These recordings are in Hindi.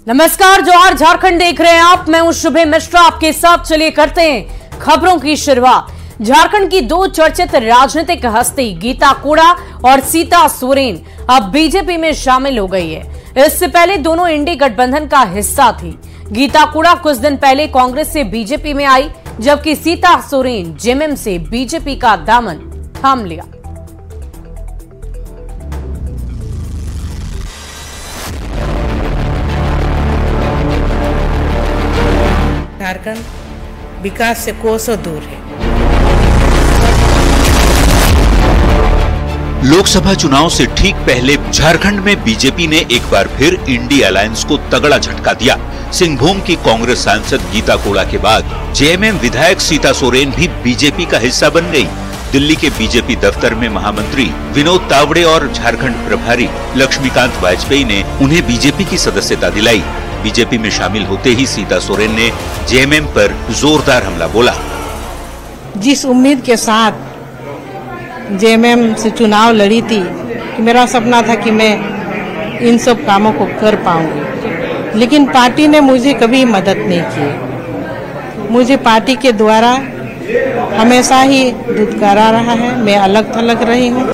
नमस्कार, जोहार झारखंड देख रहे हैं आप। मैं हूं शुभे मिश्रा आपके साथ। चलिए करते हैं खबरों की शुरुआत। झारखंड की दो चर्चित राजनीतिक हस्ती गीता कोड़ा और सीता सोरेन अब बीजेपी में शामिल हो गई है। इससे पहले दोनों इंडी गठबंधन का हिस्सा थी। गीता कोड़ा कुछ दिन पहले कांग्रेस से बीजेपी में आई, जबकि सीता सोरेन जेएमएम से बीजेपी का दामन थाम लिया। झारखंड विकास से कोसों दूर है। लोकसभा चुनाव से ठीक पहले झारखंड में बीजेपी ने एक बार फिर इंडी अलायंस को तगड़ा झटका दिया। सिंहभूम की कांग्रेस सांसद गीता कोड़ा के बाद जेएमएम विधायक सीता सोरेन भी बीजेपी का हिस्सा बन गई। दिल्ली के बीजेपी दफ्तर में महामंत्री विनोद तावड़े और झारखंड प्रभारी लक्ष्मीकांत वाजपेयी ने उन्हें बीजेपी की सदस्यता दिलाई। बीजेपी में शामिल होते ही सीता सोरेन ने जेएमएम पर जोरदार हमला बोला। जिस उम्मीद के साथ जेएमएम से चुनाव लड़ी थी कि मेरा सपना था कि मैं इन सब कामों को कर पाऊंगी, लेकिन पार्टी ने मुझे कभी मदद नहीं की। मुझे पार्टी के द्वारा हमेशा ही दुत्कारा रहा है। मैं अलग थलग रही हूँ।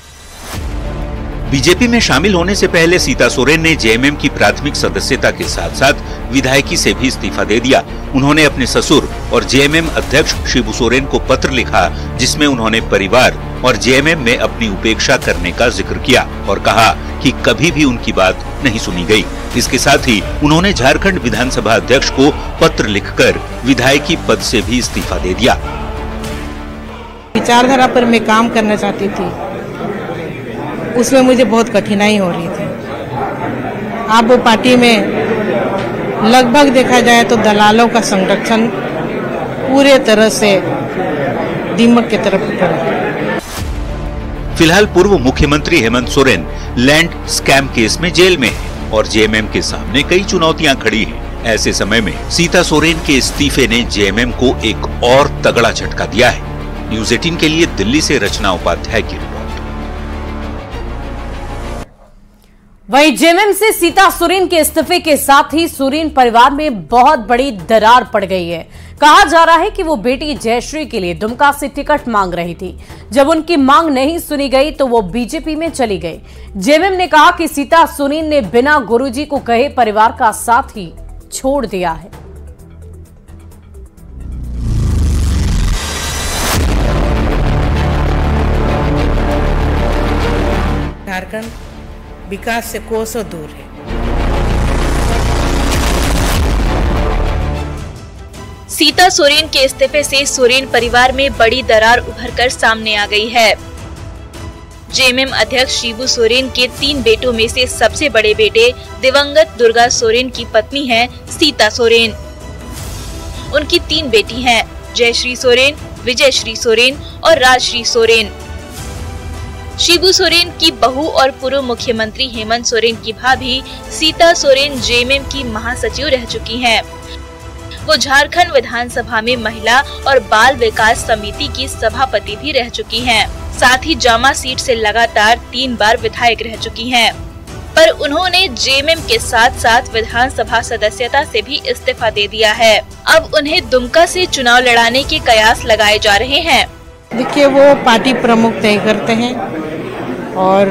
बीजेपी में शामिल होने से पहले सीता सोरेन ने जेएमएम की प्राथमिक सदस्यता के साथ साथ विधायकी से भी इस्तीफा दे दिया। उन्होंने अपने ससुर और जेएमएम अध्यक्ष शिबू सोरेन को पत्र लिखा, जिसमें उन्होंने परिवार और जेएमएम में अपनी उपेक्षा करने का जिक्र किया और कहा कि कभी भी उनकी बात नहीं सुनी गई। इसके साथ ही उन्होंने झारखंड विधानसभा अध्यक्ष को पत्र लिखकर विधायकी पद से भी इस्तीफा दे दिया। विचारधारा पर मैं काम करना चाहती थी, उसमें मुझे बहुत कठिनाई हो रही थी। अब वो पार्टी में लगभग देखा जाए तो दलालों का संरक्षण पूरे तरह से दीमक की तरफ उतर है। फिलहाल पूर्व मुख्यमंत्री Hemant Soren land scam case में जेल में है और जेएमएम के सामने कई चुनौतियां खड़ी हैं। ऐसे समय में सीता सोरेन के इस्तीफे ने जेएमएम को एक और तगड़ा झटका दिया है। न्यूज़ 18 के लिए दिल्ली से रचना उपाध्याय की रिपोर्ट। वहीं जेएमएम से सीता सोरेन के इस्तीफे के साथ ही सोरेन परिवार में बहुत बड़ी दरार पड़ गई है। कहा जा रहा है कि वो बेटी जयश्री के लिए दुमका से टिकट मांग रही थी। जब उनकी मांग नहीं सुनी गई तो वो बीजेपी में चली गई। जेएमएम ने कहा कि सीता सोरेन ने बिना गुरुजी को कहे परिवार का साथ ही छोड़ दिया है। झारखंड विकास से कोसों दूर है। सीता सोरेन के इस्तीफे से सोरेन परिवार में बड़ी दरार उभरकर सामने आ गई है। जेएमएम अध्यक्ष शिबू सोरेन के 3 बेटों में से सबसे बड़े बेटे दिवंगत दुर्गा सोरेन की पत्नी हैं सीता सोरेन। उनकी 3 बेटी हैं, जयश्री सोरेन, विजयश्री सोरेन और राजश्री सोरेन। शिबू सोरेन की बहू और पूर्व मुख्यमंत्री हेमंत सोरेन की भाभी सीता सोरेन जेएमएम की महासचिव रह चुकी हैं। वो झारखंड विधानसभा में महिला और बाल विकास समिति की सभापति भी रह चुकी हैं। साथ ही जामा सीट से लगातार 3 बार विधायक रह चुकी हैं। पर उन्होंने जेएमएम के साथ साथ विधानसभा सदस्यता से भी इस्तीफा दे दिया है। अब उन्हें दुमका से चुनाव लड़ाने के कयास लगाए जा रहे हैं। देखिए, वो पार्टी प्रमुख तय करते हैं और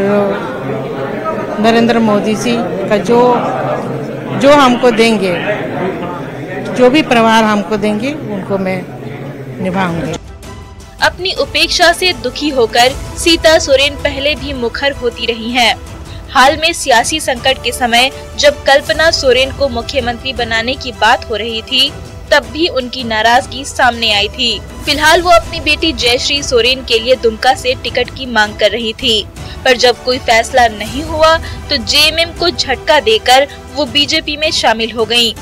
नरेंद्र मोदी जी का जो हमको देंगे, जो भी प्रभार हमको देंगे, उनको मैं निभाऊंगी। अपनी उपेक्षा से दुखी होकर सीता सोरेन पहले भी मुखर होती रही हैं। हाल में सियासी संकट के समय जब कल्पना सोरेन को मुख्यमंत्री बनाने की बात हो रही थी, तब भी उनकी नाराजगी सामने आई थी। फिलहाल वो अपनी बेटी जयश्री सोरेन के लिए दुमका से टिकट की मांग कर रही थी, पर जब कोई फैसला नहीं हुआ तो जेएमएम को झटका देकर वो बीजेपी में शामिल हो गयी।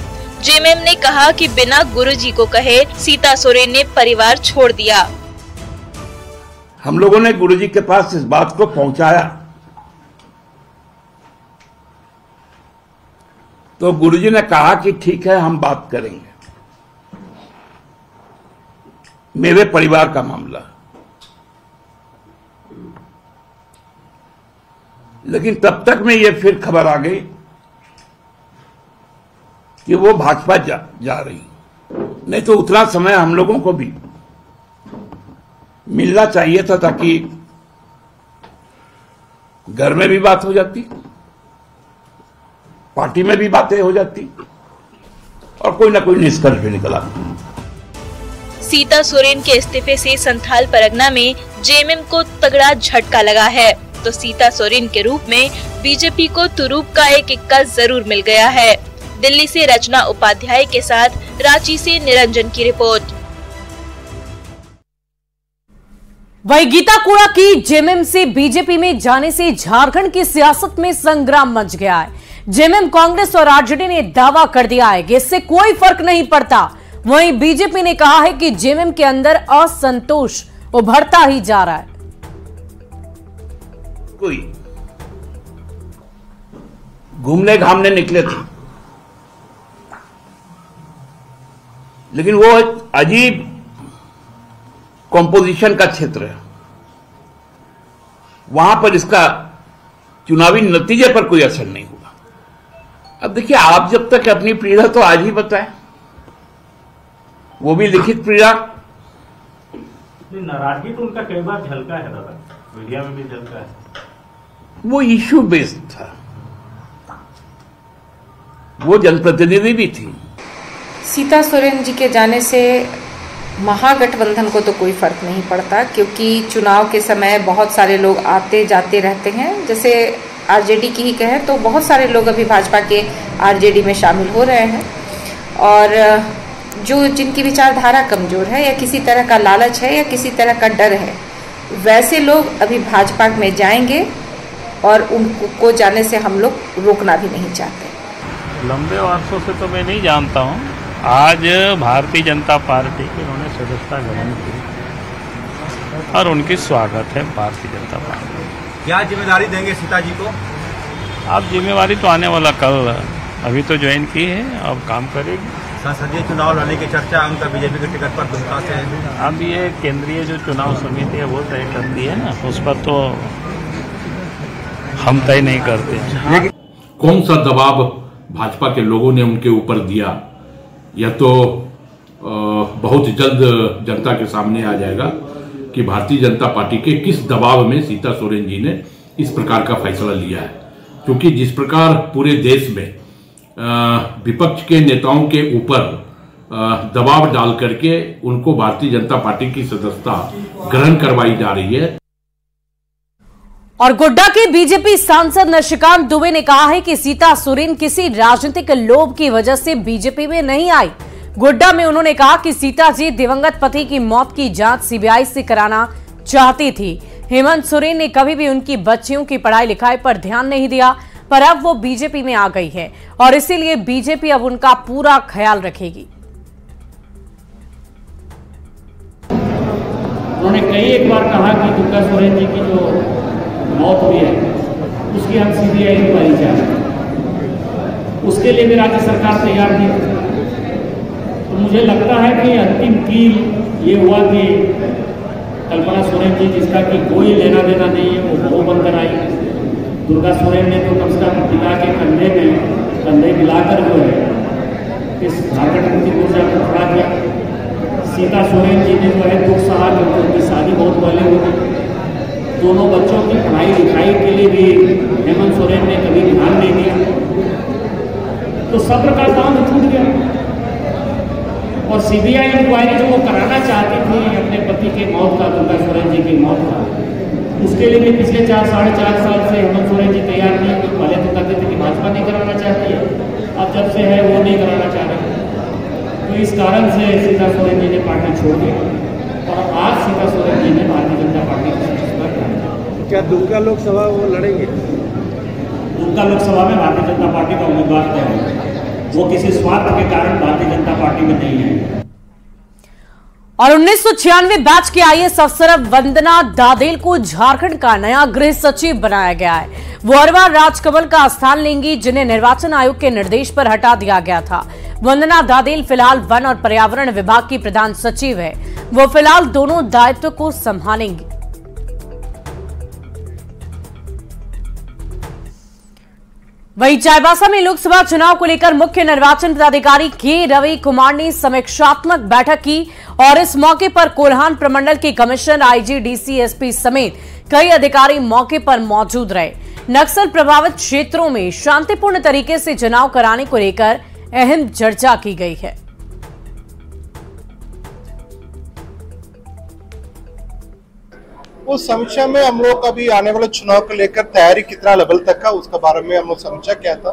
जेएमएम ने कहा कि बिना गुरुजी को कहे सीता सोरेन ने परिवार छोड़ दिया। हम लोगों ने गुरुजी के पास इस बात को पहुंचाया तो गुरुजी ने कहा कि ठीक है, हम बात करेंगे। मेरे परिवार का मामला, लेकिन तब तक में ये फिर खबर आ गई कि वो भाजपा जा रही, नहीं तो उतना समय हम लोगों को भी मिलना चाहिए था, ताकि घर में भी बात हो जाती, पार्टी में भी बातें हो जाती और कोई ना कोई निष्कर्ष भी निकला। सीता सोरेन के इस्तीफे से संथाल परगना में जेएमएम को तगड़ा झटका लगा है, तो सीता सोरेन के रूप में बीजेपी को तुरूप का एक इक्का जरूर मिल गया है। दिल्ली से रचना उपाध्याय के साथ रांची से निरंजन की रिपोर्ट। वहीं गीता कोड़ा की जेएमएम से बीजेपी में जाने से झारखंड की सियासत में संग्राम मच गया है। जेएमएम, कांग्रेस और आरजेडी ने दावा कर दिया है कि इससे कोई फर्क नहीं पड़ता। वहीं बीजेपी ने कहा है कि जेएमएम के अंदर असंतोष उभरता ही जा रहा है। कोई घूमने घामने निकले थे, लेकिन वो एक अजीब कॉम्पोजिशन का क्षेत्र है, वहां पर इसका चुनावी नतीजे पर कोई असर नहीं हुआ। अब देखिए, आप जब तक अपनी पीड़ा तो आज ही बताएं, वो भी लिखित पीड़ा। नाराजगी तो उनका कई बार झलका है दादा, मीडिया में भी झलका है। वो इश्यू बेस्ड था, वो जनप्रतिनिधि भी थी। सीता सोरेन जी के जाने से महागठबंधन को तो कोई फर्क नहीं पड़ता, क्योंकि चुनाव के समय बहुत सारे लोग आते जाते रहते हैं। जैसे आरजेडी की ही कहें तो बहुत सारे लोग अभी भाजपा के आरजेडी में शामिल हो रहे हैं, और जो जिनकी विचारधारा कमजोर है या किसी तरह का लालच है या किसी तरह का डर है, वैसे लोग अभी भाजपा में जाएंगे और उनको जाने से हम लोग रोकना भी नहीं चाहते। लंबे वर्षों से तो मैं नहीं जानता हूँ, आज भारतीय जनता पार्टी की उन्होंने सदस्यता ग्रहण की और उनकी स्वागत है भारतीय जनता पार्टी। क्या जिम्मेदारी देंगे सीता जी को? अब जिम्मेवारी तो आने वाला कल, अभी तो ज्वाइन की है, अब काम करेगी। संसदीय चुनाव लड़ने की चर्चा उनका बीजेपी के टिकट पर दुमका से है। अब ये केंद्रीय जो चुनाव समिति है वो तय करती है ना, उस पर तो हम तय नहीं करते। कौन सा दबाव भाजपा के लोगों ने उनके ऊपर दिया, यह तो बहुत जल्द जनता के सामने आ जाएगा कि भारतीय जनता पार्टी के किस दबाव में सीता सोरेन जी ने इस प्रकार का फैसला लिया है। क्योंकि जिस प्रकार पूरे देश में विपक्ष के नेताओं के ऊपर दबाव डाल करके उनको भारतीय जनता पार्टी की सदस्यता ग्रहण करवाई जा रही है। और गोड्डा के बीजेपी सांसद निशिकांत दुबे ने कहा है कि सीता सोरेन किसी राजनीतिक लोभ की वजह से बीजेपी में नहीं आई। गोड्डा में उन्होंने कहा कि सीता जी दिवंगत पति की मौत की जांच सीबीआई से कराना चाहती थी। हेमंत सोरेन ने कभी भी उनकी बच्चियों की पढ़ाई लिखाई पर ध्यान नहीं दिया, पर अब वो बीजेपी में आ गई है और इसीलिए बीजेपी अब उनका पूरा ख्याल रखेगी। उन्होंने कई एक बार कहा कि दुर्गा सोरेन जी की जो मौत हुई है उसकी हम सीबीआई इंक्वायरी चाहते, उसके लिए भी राज्य सरकार तैयार नहीं। तो मुझे लगता है कि अंतिम कील ये हुआ कि कल्पना सोरेन जी, जिसका कि कोई लेना देना नहीं है, वो बहू बनकर आई। दुर्गा सोरेन ने तो कम से कम पिता के कंधे मिलाकर जो है इस झारखंड मुक्ति मोर्चा को खड़ा किया। सीता सोरेन जी ने जो है दुख सहा, क्योंकि उनकी शादी बहुत पहले हुई। दोनों बच्चों की पढ़ाई लिखाई के लिए भी हेमंत सोरेन ने कभी ध्यान नहीं दिया, तो सब्र का काम छूट गया। और सीबीआई इंक्वायरी जो वो कराना चाहती थी अपने पति के मौत का, दुर्गा सोरेन जी की मौत का, उसके लिए भी पिछले 4-4.5 साल से हेमंत सोरेन जी तैयार नहीं। तो पहले तो कहते थे कि भाजपा नहीं कराना चाहती है, अब जब से है वो नहीं कराना चाह रहे। तो इस कारण से सीता सोरेन जी ने पार्टी छोड़ दी और आज सीता सोरेन जी ने भारतीय जनता पार्टी को सदस्यता ग्रहण। क्या दुमका लोकसभा वो लड़ेंगे? दुमका लोकसभा में भारतीय जनता पार्टी का उम्मीदवार तय है, वो किसी स्वार्थ के कारण भारतीय जनता पार्टी में नहीं है। और 1996 बैच के आईएएस अफसर वंदना दादेल को झारखंड का नया गृह सचिव बनाया गया है। वो अरवा राजकमल का स्थान लेंगी, जिन्हें निर्वाचन आयोग के निर्देश पर हटा दिया गया था। वंदना दादेल फिलहाल वन और पर्यावरण विभाग की प्रधान सचिव है। वो फिलहाल दोनों दायित्व को संभालेंगी। वहीं चाईबासा में लोकसभा चुनाव को लेकर मुख्य निर्वाचन पदाधिकारी के रवि कुमार ने समीक्षात्मक बैठक की और इस मौके पर कोल्हान प्रमंडल के कमिश्नर, आईजी, डीसी, एसपी समेत कई अधिकारी मौके पर मौजूद रहे। नक्सल प्रभावित क्षेत्रों में शांतिपूर्ण तरीके से चुनाव कराने को लेकर अहम चर्चा की गई है। उस समीक्षा में हम लोग अभी आने वाले चुनाव को लेकर तैयारी कितना लेवल तक का, उसके बारे में हम लोग समीक्षा किया था।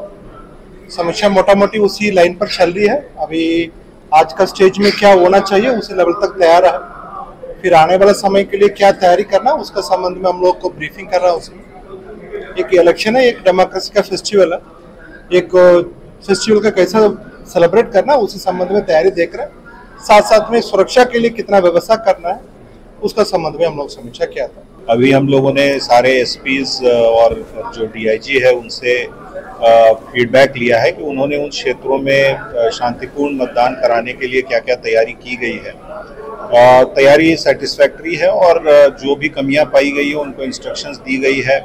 समीक्षा मोटा मोटी उसी लाइन पर चल रही है। अभी आज का स्टेज में क्या होना चाहिए उसी लेवल तक तैयार है। फिर आने वाले समय के लिए क्या तैयारी करना उसका संबंध में हम लोग को ब्रीफिंग कर रहा है। उसमें एक इलेक्शन है, एक डेमोक्रेसी का फेस्टिवल है, एक फेस्टिवल का कैसा सेलिब्रेट करना उसी संबंध में तैयारी देख रहे हैं। साथ साथ में सुरक्षा के लिए कितना व्यवस्था करना है उसका संबंध में हम लोग समीक्षा किया था। अभी हम लोगों ने सारे एसपीज और जो डीआईजी है उनसे फीडबैक लिया है कि उन्होंने उन क्षेत्रों में शांतिपूर्ण मतदान कराने के लिए क्या क्या तैयारी की गई है। तैयारी सेटिस्फैक्ट्री है और जो भी कमियां पाई गई है उनको इंस्ट्रक्शंस दी गई है।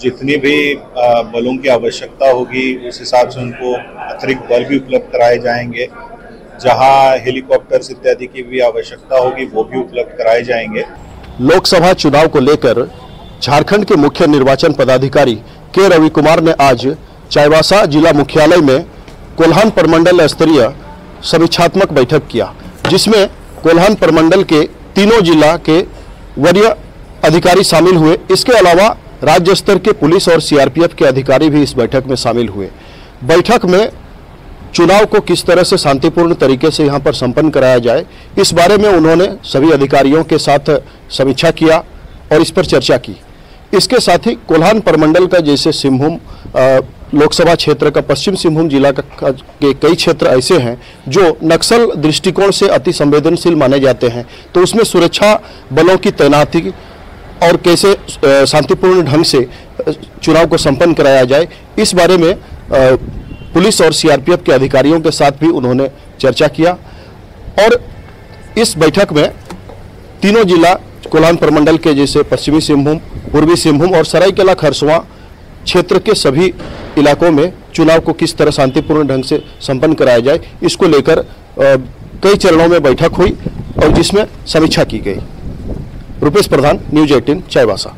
जितनी भी बलों की आवश्यकता होगी उस हिसाब से उनको अतिरिक्त बल भी उपलब्ध कराए जाएंगे। जहां हेलीकॉप्टर्स इत्यादि की भी आवश्यकता होगी वो भी उपलब्ध कराए जाएंगे। लोकसभा चुनाव को लेकर झारखंड के मुख्य निर्वाचन पदाधिकारी के रवि कुमार ने आज चाईबासा जिला मुख्यालय में कोल्हान प्रमंडल स्तरीय समीक्षात्मक बैठक किया, जिसमें कोल्हान प्रमंडल के तीनों जिला के वरीय अधिकारी शामिल हुए। इसके अलावा राज्य स्तर के पुलिस और सीआरपीएफ के अधिकारी भी इस बैठक में शामिल हुए। बैठक में चुनाव को किस तरह से शांतिपूर्ण तरीके से यहां पर संपन्न कराया जाए, इस बारे में उन्होंने सभी अधिकारियों के साथ समीक्षा किया और इस पर चर्चा की। इसके साथ ही कोल्हान प्रमंडल का जैसे सिंहभूम लोकसभा क्षेत्र का पश्चिम सिंहभूम जिला के कई क्षेत्र ऐसे हैं जो नक्सल दृष्टिकोण से अति संवेदनशील माने जाते हैं, तो उसमें सुरक्षा बलों की तैनाती और कैसे शांतिपूर्ण ढंग से चुनाव को संपन्न कराया जाए, इस बारे में पुलिस और सीआरपीएफ के अधिकारियों के साथ भी उन्होंने चर्चा किया। और इस बैठक में तीनों जिला कोल्हान प्रमंडल के जैसे पश्चिमी सिंहभूम, पूर्वी सिंहभूम और सरायकेला खरसवां क्षेत्र के सभी इलाकों में चुनाव को किस तरह शांतिपूर्ण ढंग से संपन्न कराया जाए, इसको लेकर कई चरणों में बैठक हुई और जिसमें समीक्षा की गई। रुपेश प्रधान, न्यूज 18, चाईबासा।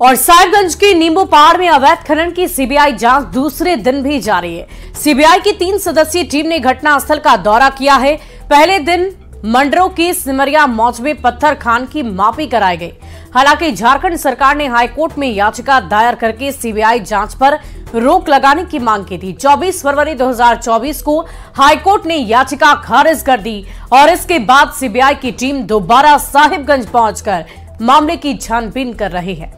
और साहिबगंज के नींबू पहाड़ में अवैध खनन की सीबीआई जांच दूसरे दिन भी जारी है। सीबीआई की 3 सदस्यीय टीम ने घटनास्थल का दौरा किया है। पहले दिन मंडरों की सिमरिया मौज में पत्थर खान की मापी कराई गई। हालांकि झारखंड सरकार ने हाईकोर्ट में याचिका दायर करके सीबीआई जांच पर रोक लगाने की मांग की थी। 24 फरवरी 2024 को हाईकोर्ट ने याचिका खारिज कर दी और इसके बाद सीबीआई की टीम दोबारा साहिबगंज पहुंचकर मामले की छानबीन कर रही है।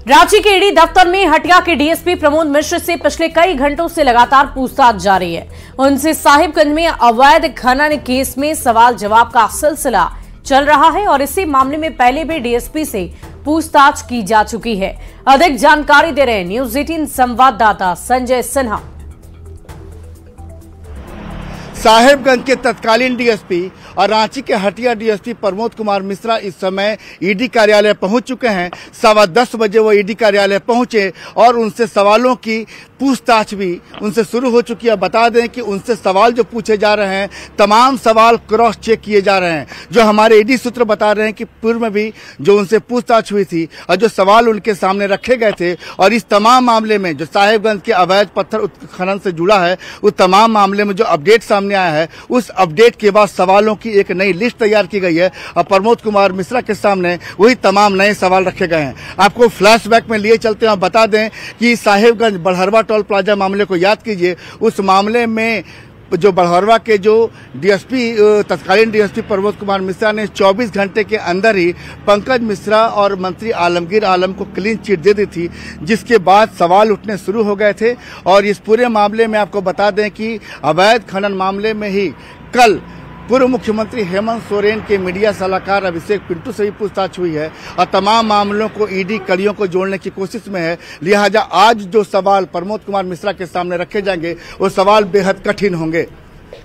रांची के ईडी दफ्तर में हटिया के डीएसपी प्रमोद मिश्र से पिछले कई घंटों से लगातार पूछताछ जारी है। उनसे साहिबगंज में अवैध खनन केस में सवाल जवाब का सिलसिला चल रहा है और इसी मामले में पहले भी डीएसपी से पूछताछ की जा चुकी है। अधिक जानकारी दे रहे हैं न्यूज 18 संवाददाता संजय सिन्हा। साहिबगंज के तत्कालीन डीएसपी और रांची के हटिया डीएसपी प्रमोद कुमार मिश्रा इस समय ईडी कार्यालय पहुंच चुके हैं। 10:15 बजे वो ईडी कार्यालय पहुंचे और उनसे सवालों की पूछताछ भी उनसे शुरू हो चुकी है। बता दें कि उनसे सवाल जो पूछे जा रहे हैं, तमाम सवाल क्रॉस चेक किए जा रहे हैं। जो हमारे ईडी सूत्र बता रहे हैं कि पूर्व में भी जो उनसे पूछताछ हुई थी और जो सवाल उनके सामने रखे गए थे और इस तमाम मामले में जो साहिबगंज के अवैध पत्थर खनन से जुड़ा है, उस तमाम मामले में जो अपडेट सामने आया है, उस अपडेट के बाद सवालों की एक नई लिस्ट तैयार की गई है और प्रमोद कुमार मिश्रा के सामने वही तमाम नए सवाल रखे गए हैं। आपको फ्लैशबैक में लिए चलते हैं और बता दें कि साहिबगंज बड़हरवा टोल प्लाजा मामले को याद कीजिए। उस मामले में जो बड़हरवा के जो डीएसपी तत्कालीन डीएसपी प्रमोद कुमार मिश्रा ने 24 घंटे के अंदर ही पंकज मिश्रा और मंत्री आलमगीर आलम को क्लीन चिट दे दी थी, जिसके बाद सवाल उठने शुरू हो गए थे। और इस पूरे मामले में आपको बता दें कि अवैध खनन मामले में ही कल पूर्व मुख्यमंत्री हेमंत सोरेन के मीडिया सलाहकार अभिषेक पिंटू से भी पूछताछ हुई है और तमाम मामलों को ईडी कड़ियों को जोड़ने की कोशिश में है। लिहाजा आज जो सवाल प्रमोद कुमार मिश्रा के सामने रखे जाएंगे वो सवाल बेहद कठिन होंगे।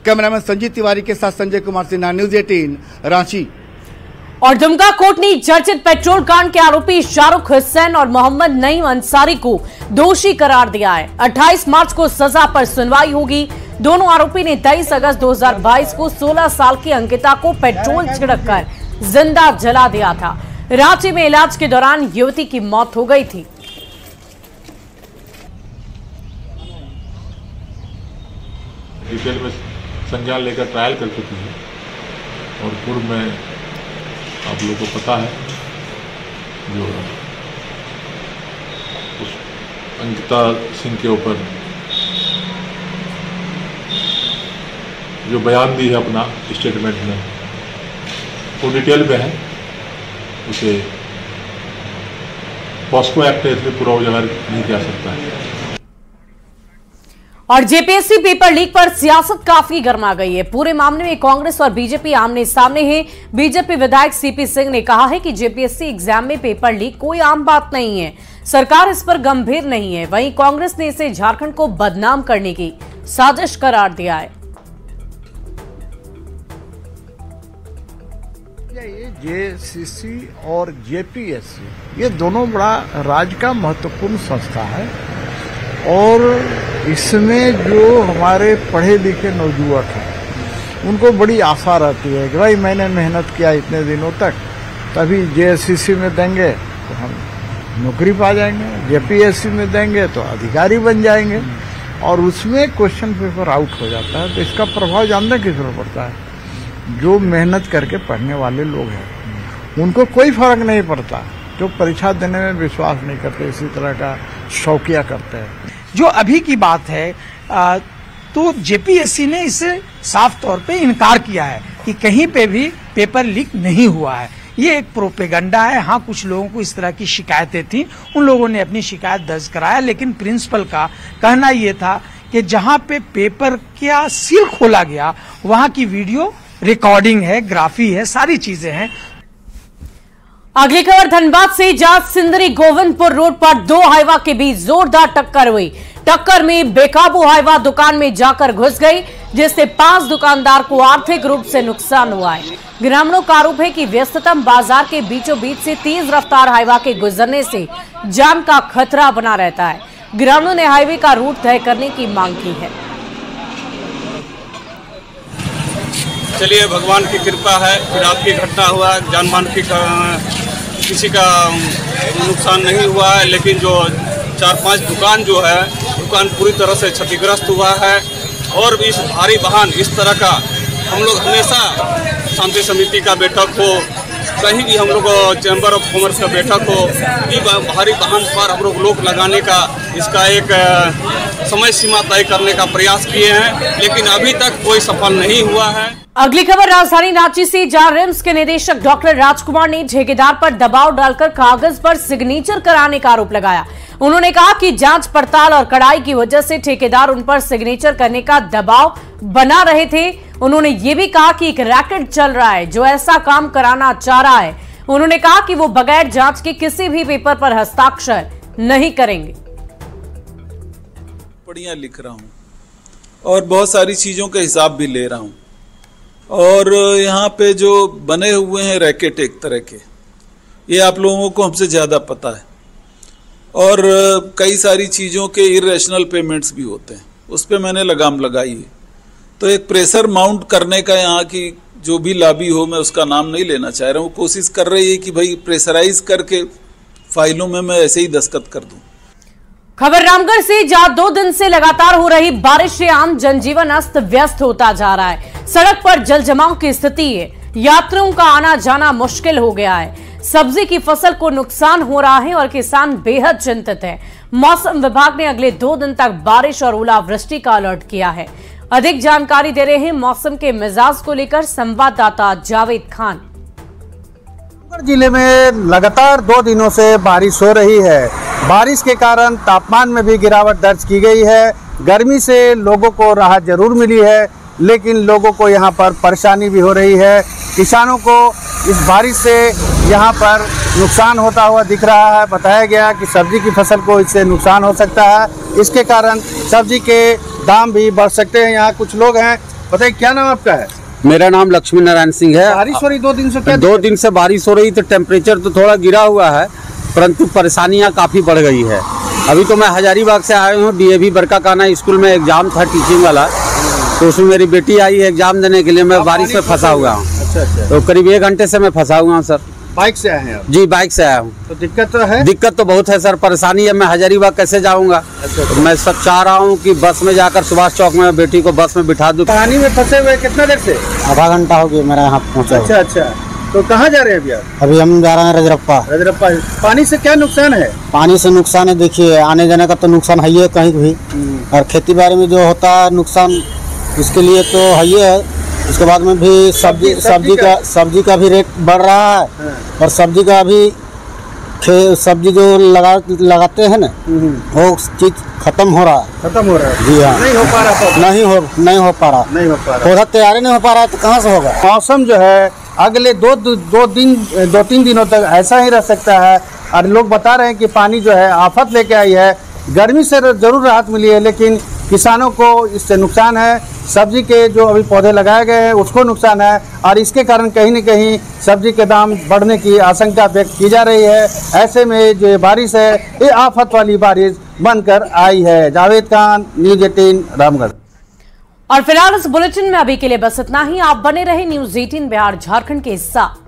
कैमरामैन संजीत तिवारी के साथ संजय कुमार सिन्हा, न्यूज 18, रांची। और दुमका कोर्ट ने चर्चित पेट्रोल कांड के आरोपी शाहरुख हुसैन और मोहम्मद नईम अंसारी को दोषी करार दिया है। 28 मार्च को सजा पर सुनवाई होगी। दोनों आरोपी ने 23 अगस्त 2022 को 16 साल की अंकिता को पेट्रोल छिड़ककर जिंदा जला दिया था। रांची में इलाज के दौरान युवती की मौत हो गई थी। डिटेल में संज्ञान लेकर ट्रायल कर चुकी है और पूर्व में आप लोगों को पता है जो उस अंकिता सिंह के ऊपर जो बयान दी है अपना स्टेटमेंट में वो डिटेल में है, उसे पॉस्को एक्ट है इसलिए पूरा उजागर नहीं किया सकता है। और जेपीएससी पेपर लीक पर सियासत काफी गर्मा गई है। पूरे मामले में कांग्रेस और बीजेपी आमने सामने हैं। बीजेपी विधायक सीपी सिंह ने कहा है कि जेपीएससी एग्जाम में पेपर लीक कोई आम बात नहीं है, सरकार इस पर गंभीर नहीं है। वहीं कांग्रेस ने इसे झारखंड को बदनाम करने की साजिश करार दिया है। जेसीसी और जेपीएससी ये दोनों बड़ा राज्य का महत्वपूर्ण संस्था है और इसमें जो हमारे पढ़े लिखे नौजुवान हैं उनको बड़ी आशा रहती है कि भाई मैंने मेहनत किया इतने दिनों तक, तभी जेएससीसी में देंगे तो हम नौकरी पा जाएंगे, जेपीएससी में देंगे तो अधिकारी बन जाएंगे और उसमें क्वेश्चन पेपर आउट हो जाता है। तो इसका प्रभाव जानने किस पर पड़ता है? जो मेहनत करके पढ़ने वाले लोग हैं उनको कोई फर्क नहीं पड़ता, जो परीक्षा देने में विश्वास नहीं करते, इसी तरह का शौकिया करते हैं। जो अभी की बात है तो जेपीएससी ने इससे साफ तौर पे इनकार किया है कि कहीं पे भी पेपर लीक नहीं हुआ है। ये एक प्रोपेगंडा है। हाँ, कुछ लोगों को इस तरह की शिकायतें थी, उन लोगों ने अपनी शिकायत दर्ज कराया, लेकिन प्रिंसिपल का कहना ये था कि जहाँ पे पेपर का सील खोला गया वहाँ की वीडियो रिकॉर्डिंग है, ग्राफी है, सारी चीजें हैं। अगली खबर धनबाद से, जहां सिंदरी गोविंदपुर रोड पर दो हाईवा के बीच जोरदार टक्कर हुई। टक्कर में बेकाबू हाईवा दुकान में जाकर घुस गई, जिससे 5 दुकानदार को आर्थिक रूप से नुकसान हुआ है। ग्रामीणों का आरोप है कि व्यस्ततम बाजार के बीचों बीच से तेज रफ्तार हाईवा के गुजरने से जान का खतरा बना रहता है। ग्रामीणों ने हाईवे का रूट तय करने की मांग की है। चलिए, भगवान की कृपा है, फिर आपकी घटना हुआ, जान मान की किसी का नुकसान नहीं हुआ है, लेकिन जो 4-5 दुकान जो है दुकान पूरी तरह से क्षतिग्रस्त हुआ है। और इस भारी वाहन इस तरह का हम लोग हमेशा शांति समिति का बैठक हो, कहीं भी हम लोग चैम्बर ऑफ कॉमर्स का बैठक हो, ये भारी वाहन पर हम लोग रोक लगाने का इसका एक समय सीमा तय करने का प्रयास किए हैं, लेकिन अभी तक कोई सफल नहीं हुआ है। अगली खबर राजधानी रांची से, जहां रिम्स के निदेशक डॉक्टर राजकुमार ने ठेकेदार पर दबाव डालकर कागज पर सिग्नेचर कराने का आरोप लगाया। उन्होंने कहा कि जांच पड़ताल और कड़ाई की वजह से ठेकेदार उन पर सिग्नेचर करने का दबाव बना रहे थे। उन्होंने ये भी कहा कि एक रैकेट चल रहा है जो ऐसा काम कराना चाह रहा है। उन्होंने कहा कि वो बगैर जांच के किसी भी पेपर पर हस्ताक्षर नहीं करेंगे। बढ़िया लिख रहा हूँ और बहुत सारी चीजों का हिसाब भी ले रहा हूँ, और यहाँ पे जो बने हुए हैं रैकेट एक तरह के, ये आप लोगों को हमसे ज़्यादा पता है। और कई सारी चीज़ों के इरेशनल पेमेंट्स भी होते हैं, उस पर मैंने लगाम लगाई है। तो एक प्रेशर माउंट करने का यहाँ की जो भी लॉबी हो, मैं उसका नाम नहीं लेना चाह रहा हूँ, कोशिश कर रही है कि भाई प्रेशराइज करके फाइलों में मैं ऐसे ही दस्तखत कर दूँ। खबर रामगढ़ से, जहां 2 दिन से लगातार हो रही बारिश से आम जनजीवन अस्त व्यस्त होता जा रहा है। सड़क पर जल जमाव की स्थिति है, यात्रियों का आना जाना मुश्किल हो गया है। सब्जी की फसल को नुकसान हो रहा है और किसान बेहद चिंतित है। मौसम विभाग ने अगले 2 दिन तक बारिश और ओलावृष्टि का अलर्ट किया है। अधिक जानकारी दे रहे हैं मौसम के मिजाज को लेकर संवाददाता जावेद खान। जिले में लगातार 2 दिनों से बारिश हो रही है। बारिश के कारण तापमान में भी गिरावट दर्ज की गई है। गर्मी से लोगों को राहत जरूर मिली है, लेकिन लोगों को यहाँ पर परेशानी भी हो रही है। किसानों को इस बारिश से यहाँ पर नुकसान होता हुआ दिख रहा है। बताया गया कि सब्जी की फसल को इससे नुकसान हो सकता है, इसके कारण सब्जी के दाम भी बढ़ सकते हैं। यहाँ कुछ लोग हैं, बताइए क्या नाम आपका है? मेरा नाम लक्ष्मी नारायण सिंह है। बारिश हो रही 2 दिन से? क्या 2 दिन से बारिश हो रही, तो टेम्परेचर तो थोड़ा गिरा हुआ है, परंतु परेशानियां काफ़ी बढ़ गई है। अभी तो मैं हजारीबाग से आया हूँ, DAV बरकाकाना स्कूल में एग्जाम था टीचिंग वाला, तो उसमें मेरी बेटी आई है एग्जाम देने के लिए। मैं बारिश में फंसा हुआ हूँ। अच्छा। तो करीब 1 घंटे से मैं फंसा हुआ हूँ सर। बाइक से आए हैं आप? जी बाइक से आया हूँ। तो दिक्कत तो है? दिक्कत तो बहुत है सर, परेशानी है। मैं हजारीबाग कैसे जाऊँगा? तो मैं सब चाह रहा हूँ कि बस में जाकर सुभाष चौक में बेटी को बस में बिठा दूँ। पानी में फंसे हुए कितना देर से? आधा घंटा हो गया मेरा यहाँ पहुँचा। अच्छा। तो कहाँ जा रहे हैं अभी आप? अभी हम जा रहे हैं रजरप्पा। पानी से क्या नुकसान है? पानी से नुकसान है, देखिए आने जाने का तो नुकसान है ही है कहीं भी, और खेती बाड़ी में जो होता है नुकसान उसके लिए तो है ही है। उसके बाद में भी सब्जी का भी रेट बढ़ रहा है, और सब्जी का भी सब्जी जो लगाते हैं ना वो चीज खत्म हो रहा है। जी हाँ, नहीं हो पा रहा। नहीं हो पा रहा। पौधा तैयार नहीं हो पा रहा है, तो कहाँ से होगा? मौसम जो है अगले 2-3 दिनों तक ऐसा ही रह सकता है, और लोग बता रहे हैं कि पानी जो है आफत लेके आई है। गर्मी से जरूर राहत मिली है, लेकिन किसानों को इससे नुकसान है। सब्जी के जो अभी पौधे लगाए गए हैं उसको नुकसान है, और इसके कारण कहीं न कहीं सब्जी के दाम बढ़ने की आशंका व्यक्त की जा रही है। ऐसे में जो बारिश है ये आफत वाली बारिश बनकर आई है। जावेद खान, न्यूज़ 18 रामगढ़। और फिलहाल इस बुलेटिन में अभी के लिए बस इतना ही। आप बने रहे न्यूज़ 18 बिहार झारखंड के साथ।